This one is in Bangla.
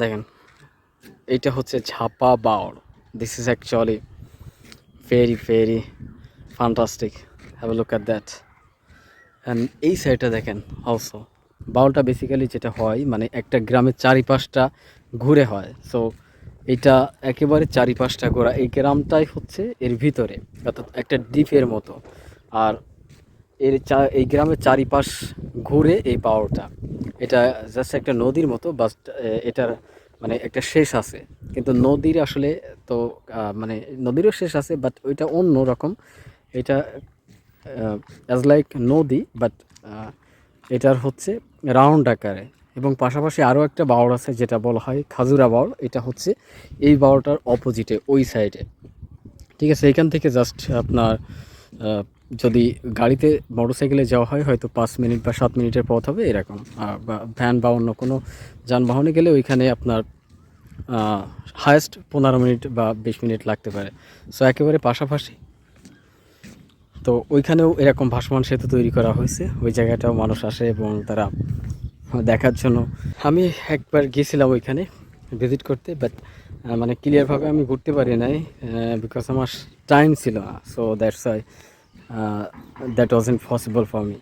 দেখেন, এইটা হচ্ছে Jhapa Baor. This is actually very very fantastic. Have a look at that. And এই সাইডটা দেখেন অলসো। বাউলটা বেসিক্যালি যেটা হয় মানে একটা গ্রামের চারিপাশটা ঘুরে হয়। সো এটা একেবারে চারিপাশটা ঘোরা। এই গ্রামটাই হচ্ছে এর ভিতরে, অর্থাৎ একটা দ্বীপের মতো। আর এই গ্রামের চারিপাশ ঘুরে এই বাউলটা। এটা জাস্ট একটা নদীর মতো, বাস এটার মানে একটা শেষ আছে। কিন্তু নদীর আসলে তো মানে নদীরও শেষ আছে, বাট ওইটা অন্য রকম। এটা অ্যাজ লাইক নদী, বাট এটার হচ্ছে রাউন্ড আকারে। এবং পাশাপাশি আরও একটা বাওড় আছে যেটা বলা হয় খাজুরা বাওড়। এটা হচ্ছে এই বাওড়টার অপোজিটে ওই সাইডে। ঠিক আছে, এখান থেকে জাস্ট আপনার আহ, যদি গাড়িতে মোটরসাইকেলে যাওয়া হয় হয়তো 5 মিনিট বা 7 মিনিটের পথ হবে এরকম। বা ভ্যান বা অন্য কোনো যানবাহনে গেলে ওইখানে আপনার হায়েস্ট 15 মিনিট বা 20 মিনিট লাগতে পারে। সো একেবারে পাশাপাশি। তো ওইখানেও এরকম ভাসমান সেতু তৈরি করা হয়েছে। ওই জায়গাটাও মানুষ আসে এবং তারা দেখার জন্য। আমি একবার গিয়েছিলাম ওইখানে ভিজিট করতে, বাট মানে ক্লিয়ারভাবে আমি ঘুরতে পারি নাই, বিকজ আমার টাইম ছিল না। So that's why that wasn't possible for me.